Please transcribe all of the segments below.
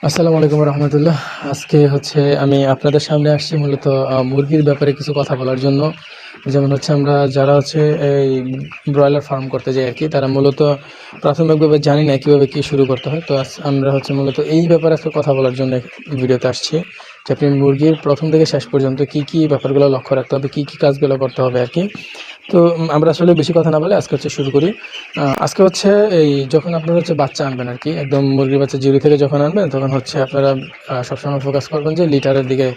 আসসালামু আলাইকুম রহমতুল্লাহ। আজকে আমি আপনাদের সামনে আসছি মূলত মুরগির ব্যাপারে কিছু কথা বলার জন্য। যেমন আমরা যারা এই ব্রয়লার ফার্ম করতে যাই আর কি, তারা মূলত প্রাথমিকভাবে জানি না কীভাবে কী শুরু করতে হয়। তো আমরা মূলত এই ব্যাপারে আজকে কথা বলার জন্য ভিডিওতে আসছি যে আপনি মুরগির প্রথম থেকে শেষ পর্যন্ত কী কী ব্যাপারগুলো লক্ষ্য রাখতে হবে, কী কী কাজগুলো করতে হবে আর কি। তো আমরা আসলে বেশি কথা না বলে আজকে শুরু করি। আজকে এই যখন আপনারা বাচ্চা আনবেন আর কি, একদম মুরগির বাচ্চা জিরো থেকে যখন আনবেন তখন আপনারা সবসময় ফোকাস করবেন যে লিটারের দিকে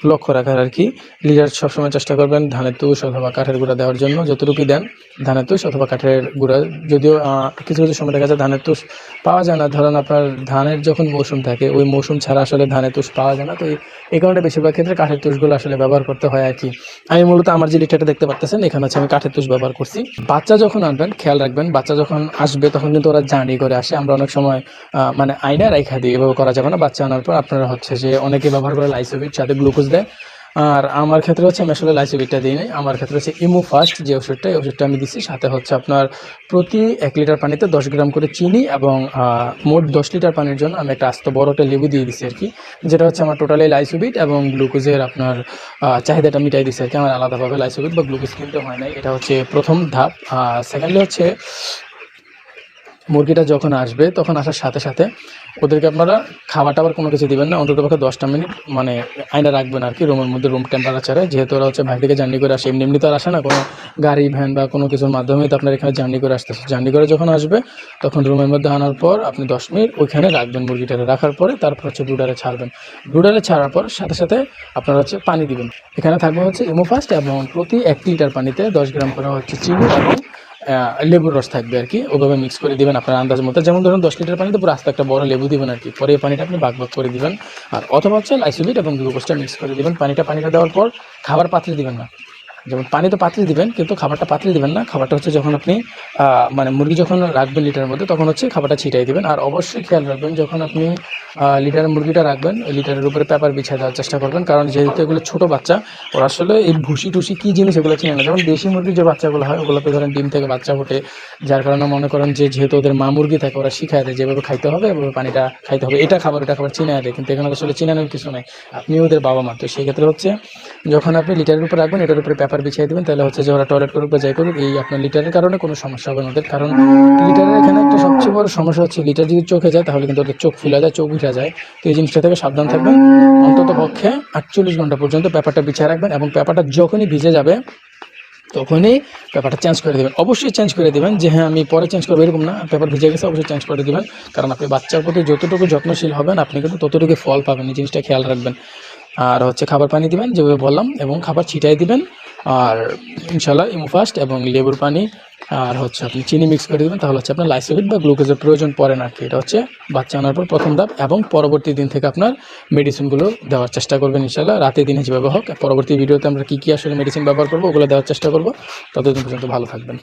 লক্ষ্য রাখার আর কি। লিটার সবসময় চেষ্টা করবেন ধানের তুষ অথবা কাঠের গুঁড়া দেওয়ার জন্য, যতটুকুই দেন ধানের তুষ অথবা কাঠের গুঁড়া। যদিও কিছু কিছু সময় দেখা যায় ধানের তুষ পাওয়া যায় না, ধরেন আপনার ধানের যখন মৌসুম থাকে ওই মৌসুম ছাড়া আসলে ধানের তুষ পাওয়া যায় না। তো এই কারণে বেশিরভাগ ক্ষেত্রে কাঠের তুষগুলো আসলে ব্যবহার করতে হয় আর কি। আমি মূলত আমার যে লিটারটা দেখতে পাচ্ছেন এখানে আমি কাঠের তুষ ব্যবহার করছি। বাচ্চা যখন আনবেন খেয়াল রাখবেন, বাচ্চা যখন আসবে তখন কিন্তু ওরা জার্নি করে আসে। আমরা অনেক সময় মানে আয়না রেখা দিই, এভাবে করা যাবে না। বাচ্চা আনার পর আপনারা যে অনেকে ব্যবহার করে লাইসোভিট, সাথে গ্লুকোজ দেয়। আর আমার ক্ষেত্রে আমি আসলে লাইসোভিটটা দিই নাই। আমার ক্ষেত্রে ইমো ফাস্ট যে ওষুধটা, এই ওষুধটা আমি দিচ্ছি। সাথে আপনার প্রতি 1 লিটার পানিতে 10 গ্রাম করে চিনি এবং মোট 10 লিটার পানির জন্য আমি একটা আস্ত বড়টা লেবু দিয়ে দিচ্ছি আর কি। যেটা আমার টোটালি লাইসোভিট এবং গ্লুকোজের আপনার চাহিদাটা মিটাই দিচ্ছে আর কি। আমার আলাদাভাবে লাইসোভিট বা গ্লুকোজ কিনতে হয় নাই। এটা প্রথম ধাপ। সেকেন্ডলি মুরগিটা যখন আসবে তখন আসার সাথে সাথে ওদেরকে আপনারা খাবার টাবার কোনো কিছু দিবেন না, অন্ততপক্ষে 10টা মিনিট মানে আয়না রাখবেন আর কি, রুমের মধ্যে, রুম টেম্পারেচারে। যেহেতু ওরা বাইরে থেকে জার্নি করে আসে, এমনি তো আর আসে না কোনো গাড়ি ভ্যান বা কোনো কিছুর মাধ্যমে, তো আপনার এখানে জার্নি করে আসতেছে। জার্নি করে যখন আসবে তখন রুমের মধ্যে আনার পর আপনি 10 মিনিট ওইখানে রাখবেন মুরগিটাকে। রাখার পরে তারপর ব্রুডারে ছাড়বেন। ব্রুডারে ছাড়ার পর সাথে সাথে আপনারা পানি দিবেন। এখানে থাকবে ইমোফাস্ট এবং প্রতি 1 লিটার পানিতে 10 গ্রাম করে চিনি এবং লেবুর রস থাকবে আর কি। ওভাবে মিক্স করে দিবেন আপনার আন্দাজ মতো। যেমন ধরুন 10 লিটার পানিতে পুরো আস্তে একটা বড় লেবু দিবেন আর কি। পরে এই পানিটা আপনি ভাগ করে দিবেন। আর অথবা লাইসোভিট এবং গ্লুকোজটা মিক্স করে দিবেন। পানিটা দেওয়ার পর খাবার পাত্রে দিবেন না। যেমন পানি তো পাত্রে দিবেন, কিন্তু খাবারটা পাত্রে দিবেন না। খাবারটা যখন আপনি মানে মুরগি যখন রাখবেন লিটারের মধ্যে তখন খাবারটা ছিটাই দিবেন। আর অবশ্যই খেয়াল রাখবেন যখন আপনি লিটারের মুরগিটা রাখবেন, লিটারের উপরে পেপার বিছিয়ে দেওয়ার চেষ্টা করবেন। কারণ যেহেতু এগুলো ছোটো বাচ্চা, ওরা আসলে এই ভুসি টুসি কী জিনিস এগুলো চিনে না। যেমন দেশি মুরগির যে বাচ্চাগুলো হয় ওগুলোতে ধরেন ডিম থেকে বাচ্চা ফোটে, যার কারণে মনে করেন যে যেহেতু ওদের মা মুরগি থাকে, ওরা শিখায় দেয় যেভাবে খাইতে হবে, এভাবে পানিটা খাইতে হবে, এটা খাবার চিনায় দেয়। কিন্তু এখানে আসলে চিনানোর কিছু নেই, আপনি ওদের বাবা মা। তো সেই ক্ষেত্রে যখন আপনি লিটারের উপর রাখবেন এটার উপরে পেপার বিছিয়ে দেবেন, তাহলে যে ওরা টয়লেট করুক বা যাই করুক, এই আপনার লিটারের কারণে কোনো সমস্যা হবে না ওদের। কারণ লিটারের এখানে একটা সবচেয়ে বড় সমস্যা লিটার যদি চোখে যায় তাহলে কিন্তু ওদের চোখ ফুলে যায়, চোখ উঠে যায়। তো এই জিনিসটা থেকে সাবধান থাকবেন। অন্তত পক্ষে 48 ঘন্টা পর্যন্ত পেপারটা বিছিয়ে রাখবেন এবং পেপারটা যখনই ভিজে যাবে তখনই পেপারটা চেঞ্জ করে দেবেন। অবশ্যই চেঞ্জ করে দেবেন, যে হ্যাঁ আমি পরে চেঞ্জ করবো এরকম না। পেপার ভিজে গেছে অবশ্যই চেঞ্জ করে দেবেন, কারণ আপনি বাচ্চার প্রতি যতটুকু যত্নশীল হবেন আপনি কিন্তু ততটুকু ফল পাবেন। এই জিনিসটা খেয়াল রাখবেন। আর খাবার পানি দিবেন যেভাবে বললাম, এবং খাবার ছিটাই দিবেন। আর ইনশাল্লাহ ইমোফাস্ট এবং লেবুর পানি আর আপনি চিনি মিক্স করে দেবেন, তাহলে আপনার লাইসোভিট বা গ্লুকোজের প্রয়োজন পড়ে না আর কি। এটা বাচ্চা আনার পর প্রথম ধাপ, এবং পরবর্তী দিন থেকে আপনার মেডিসিনগুলো দেওয়ার চেষ্টা করবেন ইনশাল্লাহ, রাতে দিনে যেভাবে হোক। পরবর্তী ভিডিওতে আমরা কী কী আসলে মেডিসিন ব্যবহার করবো ওগুলো দেওয়ার চেষ্টা করবো। ততদিন পর্যন্ত ভালো থাকবেন।